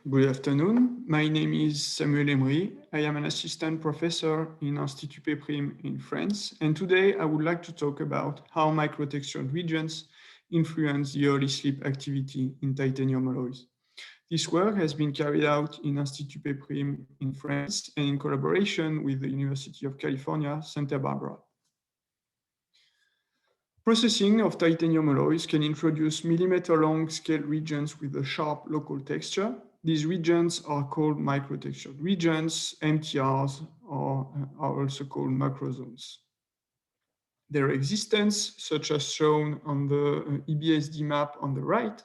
Good afternoon. My name is Samuel Hemery. I am an assistant professor in Institut Péprim in France, and today I would like to talk about how microtextured regions influence the early sleep activity in titanium alloys. This work has been carried out in Institut Péprim in France and in collaboration with the University of California, Santa Barbara. Processing of titanium alloys can introduce millimeter-long scale regions with a sharp local texture. These regions are called microtextured regions, MTRs, or are also called macrozones. Their existence, such as shown on the EBSD map on the right,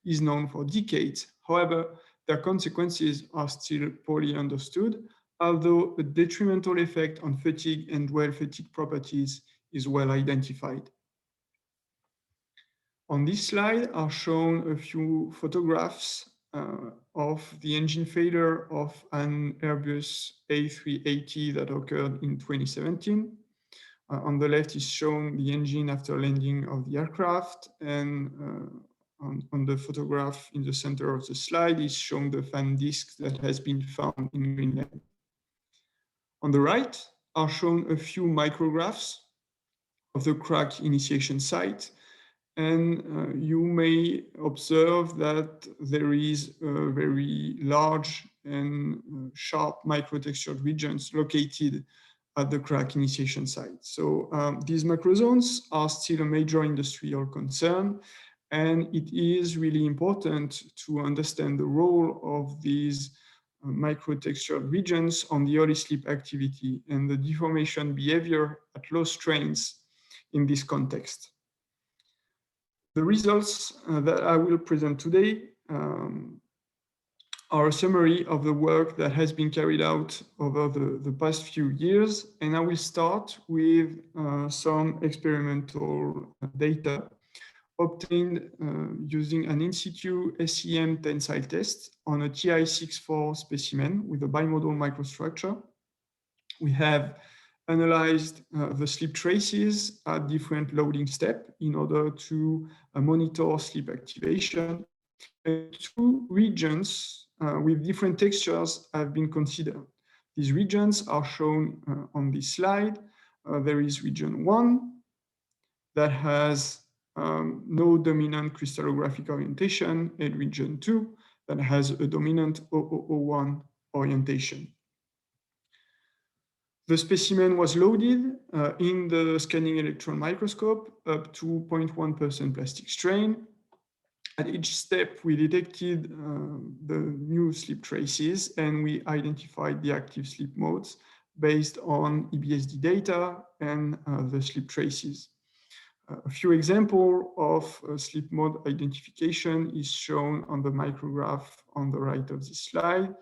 is known for decades. However, their consequences are still poorly understood, although a detrimental effect on fatigue and dwell fatigue properties is well identified. On this slide are shown a few photographs of the engine failure of an Airbus A380 that occurred in 2017. On the left is shown the engine after landing of the aircraft, and on the photograph in the center of the slide is shown the fan disc that has been found in Greenland. On the right are shown a few micrographs of the crack initiation site, and you may observe that there is a very large and sharp microtextured regions located at the crack initiation site. So these macrozones are still a major industrial concern, and it is really important to understand the role of these microtextured regions on the early sleep activity and the deformation behavior at low strains in this context. The results that I will present today are a summary of the work that has been carried out over the past few years, and I will start with some experimental data obtained using an in situ SEM tensile test on a TI64 specimen with a bimodal microstructure. We have analyzed the sleep traces at different loading steps in order to monitor sleep activation. And two regions with different textures have been considered. These regions are shown on this slide. There is region 1 that has no dominant crystallographic orientation, and region 2 that has a dominant 001 orientation. The specimen was loaded in the scanning electron microscope up to 0.1% plastic strain. At each step, we detected the new sleep traces, and we identified the active sleep modes based on EBSD data and the sleep traces. A few examples of sleep mode identification is shown on the micrograph on the right of this slide.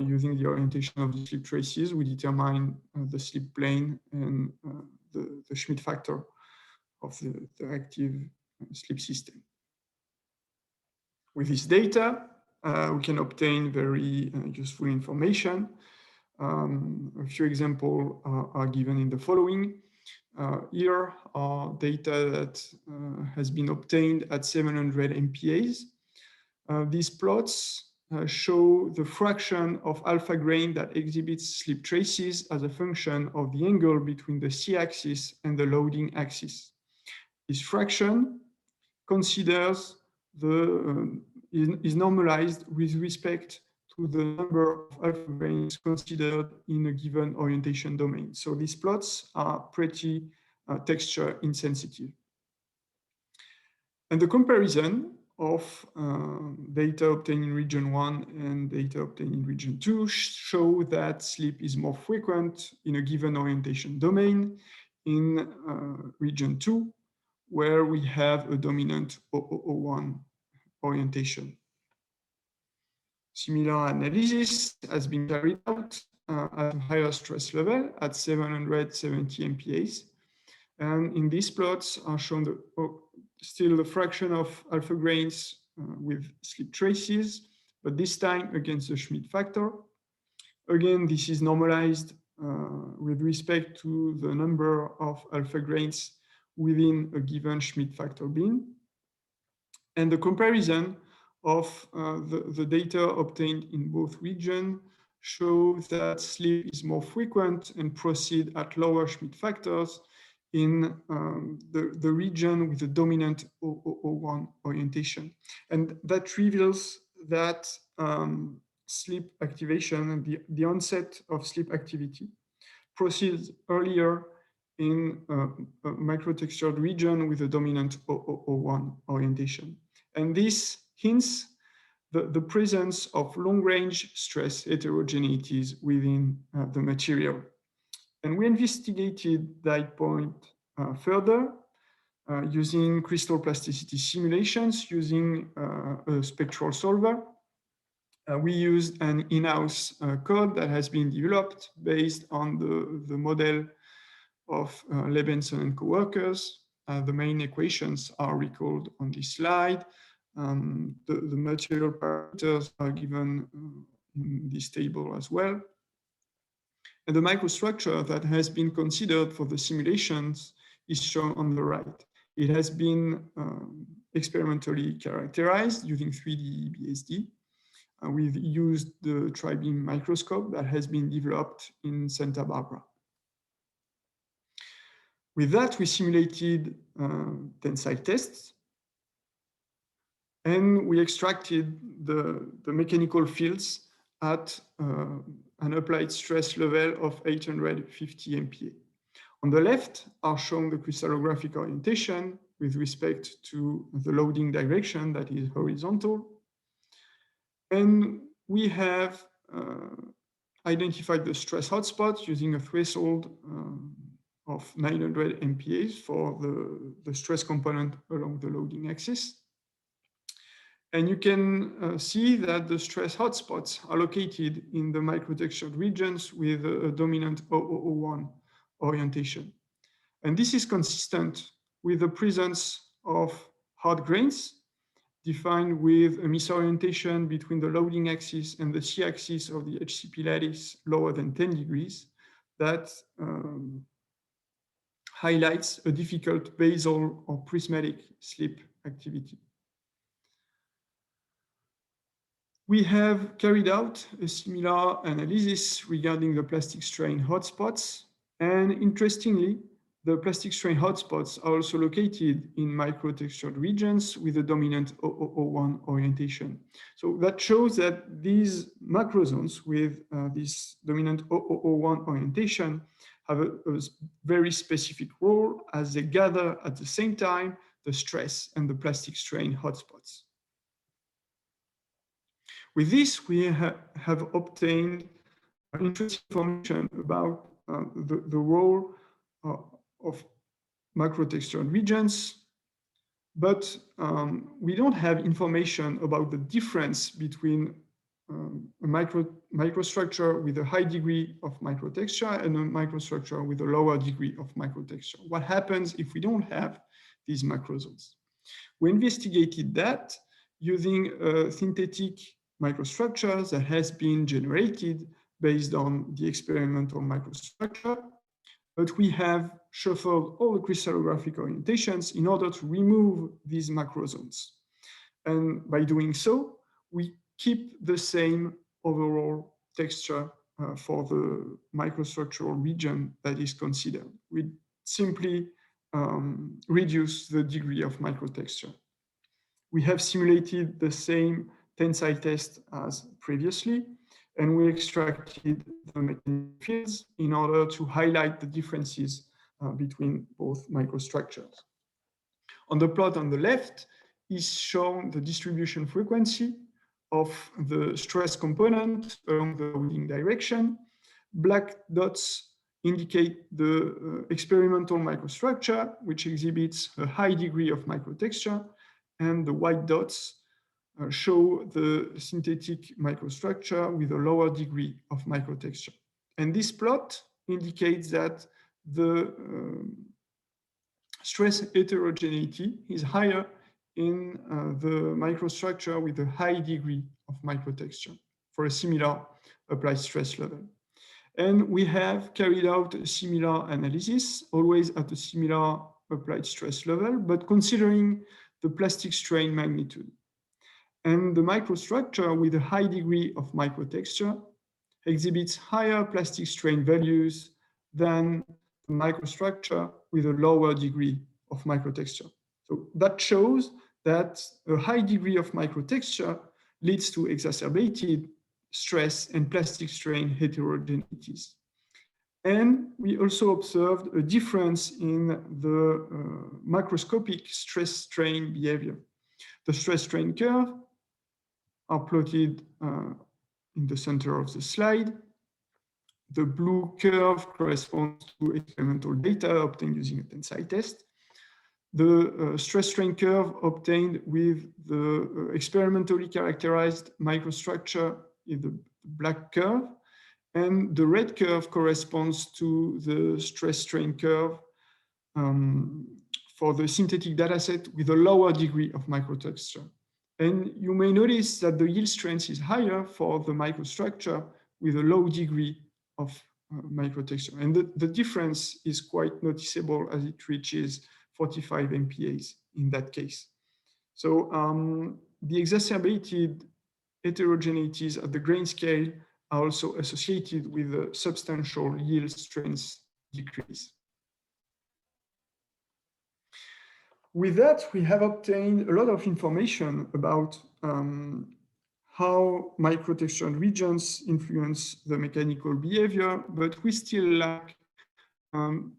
Using the orientation of the sleep traces, we determine the sleep plane and the Schmidt factor of the active sleep system. With this data, we can obtain very useful information. A few examples are given in the following. Here are data that has been obtained at 700 MPAs. These plots show the fraction of alpha grain that exhibits sleep traces as a function of the angle between the C-axis and the loading axis. This fraction considers is normalized with respect to the number of alpha grains considered in a given orientation domain. So these plots are pretty texture insensitive. And the comparison of data obtained in region 1 and data obtained in region 2 show that sleep is more frequent in a given orientation domain in region 2, where we have a dominant 001 orientation. Similar analysis has been carried out at a higher stress level at 770 MPAs. And in these plots are shown still the fraction of alpha grains with sleep traces, but this time against the Schmidt factor. Again, this is normalized with respect to the number of alpha grains within a given Schmidt factor bin. And the comparison of the data obtained in both regions show that slip is more frequent and proceed at lower Schmidt factors in the region with the dominant 001 orientation. And that reveals that slip activation and the onset of slip activity proceeds earlier in a microtextured region with a dominant 001 orientation. And this hints the presence of long-range stress heterogeneities within the material. And we investigated that point further using crystal plasticity simulations using a spectral solver. We used an in-house code that has been developed based on the model of Lebenson and co-workers. The main equations are recalled on this slide. The material parameters are given in this table as well. And the microstructure that has been considered for the simulations is shown on the right. It has been experimentally characterized using 3D BSD. We've used the tri-beam microscope that has been developed in Santa Barbara. With that, we simulated tensile tests, and we extracted the mechanical fields at an applied stress level of 850 MPa. On the left are shown the crystallographic orientation with respect to the loading direction that is horizontal. And we have identified the stress hotspot using a threshold of 900 MPa for the stress component along the loading axis. And you can see that the stress hotspots are located in the microtextured regions with a dominant 001 orientation. And this is consistent with the presence of hard grains defined with a misorientation between the loading axis and the c-axis of the HCP lattice lower than 10 degrees that highlights a difficult basal or prismatic slip activity. We have carried out a similar analysis regarding the plastic strain hotspots. And interestingly, the plastic strain hotspots are also located in microtextured regions with a dominant 001 orientation. So that shows that these macrozones with this dominant 001 orientation have a very specific role as they gather at the same time the stress and the plastic strain hotspots. With this, we have obtained interesting information about the role of macrotextured regions, but we don't have information about the difference between a microstructure with a high degree of microtexture and a microstructure with a lower degree of microtexture. What happens if we don't have these macrozones? We investigated that using a synthetic microstructure that has been generated based on the experimental microstructure, but we have shuffled all the crystallographic orientations in order to remove these macrozones. And by doing so, we keep the same overall texture for the microstructural region that is considered. We simply reduce the degree of microtexture. We have simulated the same tensile test as previously, and we extracted the mechanical fields in order to highlight the differences between both microstructures. On the plot on the left is shown the distribution frequency of the stress component along the loading direction. Black dots indicate the experimental microstructure, which exhibits a high degree of microtexture, and the white dots show the synthetic microstructure with a lower degree of microtexture. And this plot indicates that the stress heterogeneity is higher in the microstructure with a high degree of microtexture for a similar applied stress level. And we have carried out a similar analysis, always at a similar applied stress level, but considering the plastic strain magnitude. And the microstructure with a high degree of microtexture exhibits higher plastic strain values than the microstructure with a lower degree of microtexture. So that shows that a high degree of microtexture leads to exacerbated stress and plastic strain heterogeneities. And we also observed a difference in the macroscopic stress strain behavior. The stress strain curve are plotted in the center of the slide. The blue curve corresponds to experimental data obtained using a tensile test. The stress strain curve obtained with the experimentally characterized microstructure is the black curve, and the red curve corresponds to the stress strain curve for the synthetic dataset with a lower degree of microtexture. And you may notice that the yield strength is higher for the microstructure with a low degree of microtexture. And the difference is quite noticeable as it reaches 45 MPAs in that case. So the exacerbated heterogeneities at the grain scale are also associated with a substantial yield strength decrease. With that, we have obtained a lot of information about how microtextured regions influence the mechanical behavior, but we still lack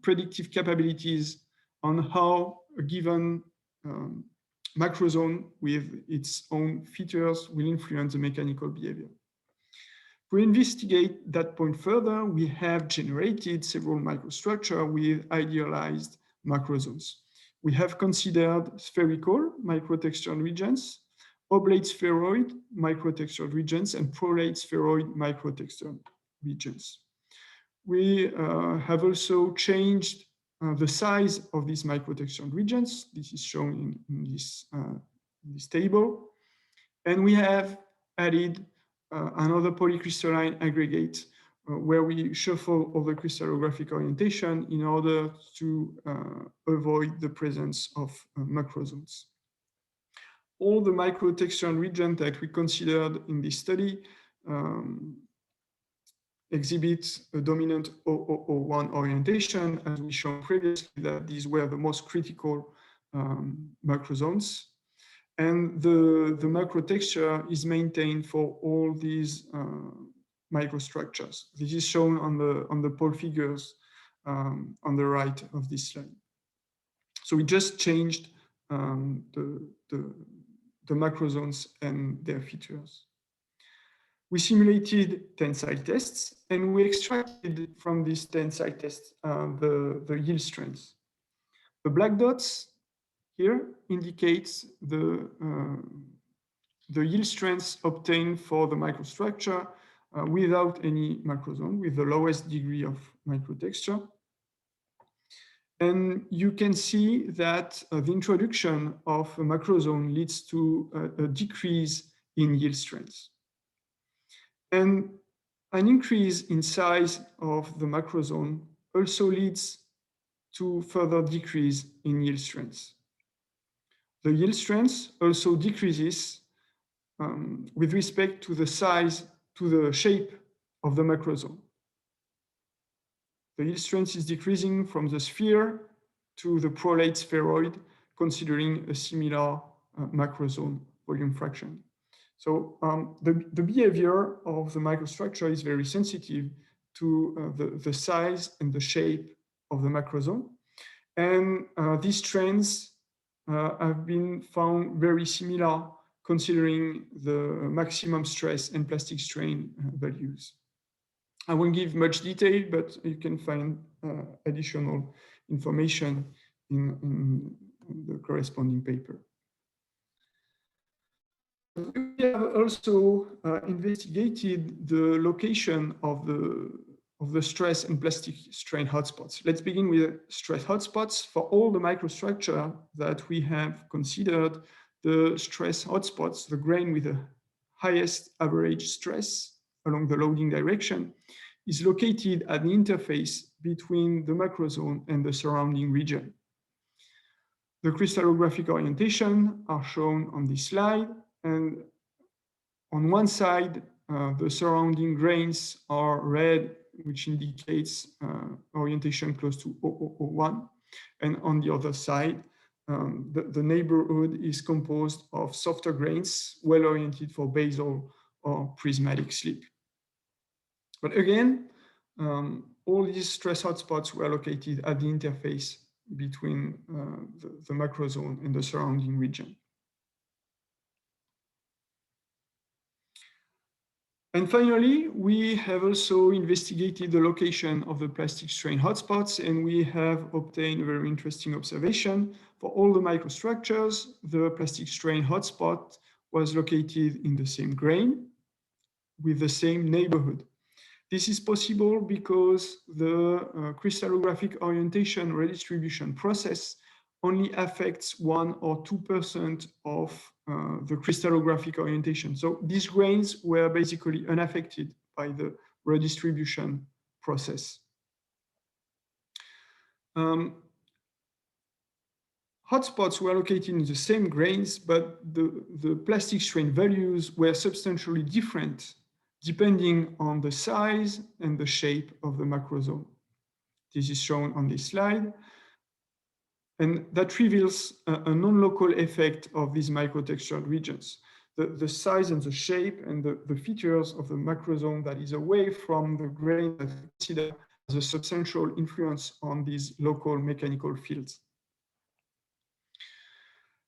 predictive capabilities on how a given macrozone with its own features will influence the mechanical behavior. To investigate that point further, we have generated several microstructures with idealized macrozones. We have considered spherical microtextured regions, oblate spheroid microtextured regions, and prolate spheroid microtextured regions. We have also changed the size of these microtextured regions. This is shown in this table. And we have added another polycrystalline aggregate where we shuffle over crystallographic orientation in order to avoid the presence of macrozones. All the microtextured regions that we considered in this study exhibit a dominant 001 orientation, as we shown previously that these were the most critical macrozones. And the macrotexture is maintained for all these microstructures. This is shown on the pole figures on the right of this slide. So we just changed the macrozones and their features. We simulated tensile tests, and we extracted from these tensile tests the yield strengths. The black dots here indicates the yield strengths obtained for the microstructure without any macrozone, with the lowest degree of microtexture. And you can see that the introduction of a macrozone leads to a decrease in yield strength. And an increase in size of the macrozone also leads to further decrease in yield strength. The yield strength also decreases with respect to the size, to the shape of the macrozone. The yield strength is decreasing from the sphere to the prolate spheroid, considering a similar macrozone volume fraction. So the behavior of the microstructure is very sensitive to the size and the shape of the macrozone. And these trends have been found very similar considering the maximum stress and plastic strain values. I won't give much detail, but you can find additional information in the corresponding paper. We have also investigated the location of the stress and plastic strain hotspots. Let's begin with stress hotspots. For all the microstructure that we have considered, the stress hotspots, the grain with the highest average stress along the loading direction, is located at the interface between the macrozone and the surrounding region. The crystallographic orientation are shown on this slide, and On one side, the surrounding grains are red, which indicates orientation close to 0001. And on the other side, the neighborhood is composed of softer grains, well oriented for basal or prismatic slip. But again, all these stress hotspots were located at the interface between the macrozone and the surrounding region. And finally, we have also investigated the location of the plastic strain hotspots, and we have obtained a very interesting observation. For all the microstructures, the plastic strain hotspot was located in the same grain with the same neighborhood. This is possible because the crystallographic orientation redistribution process only affects 1 or 2% of the crystallographic orientation. So these grains were basically unaffected by the redistribution process. Hotspots were located in the same grains, but the plastic strain values were substantially different depending on the size and the shape of the macrozone. This is shown on this slide. And that reveals a non-local effect of these microtextured regions. The size and the shape and the features of the macrozone that is away from the grain that we consider as a substantial influence on these local mechanical fields.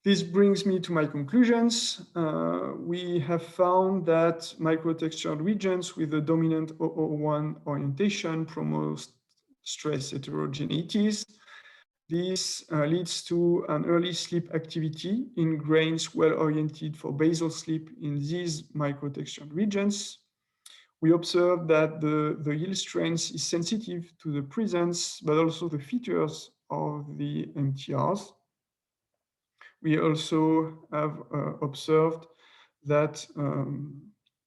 This brings me to my conclusions. We have found that microtextured regions with a dominant 001 orientation promote stress heterogeneities. This leads to an early slip activity in grains well oriented for basal slip in these microtextured regions. We observe that the yield strength is sensitive to the presence, but also the features of the MTRs. We also have observed that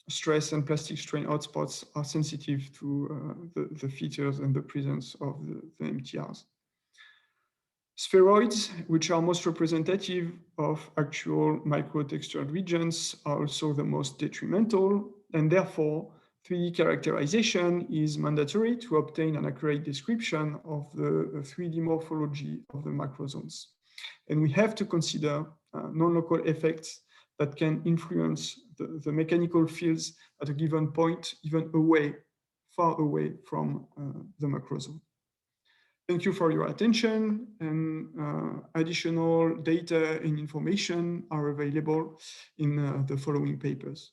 stress and plastic strain hotspots are sensitive to the features and the presence of the MTRs. Spheroids, which are most representative of actual microtextured regions, are also the most detrimental, and therefore 3D characterization is mandatory to obtain an accurate description of the 3D morphology of the macrozones. And we have to consider non-local effects that can influence the mechanical fields at a given point, even far away from the macrozone. Thank you for your attention, and additional data and information are available in the following papers.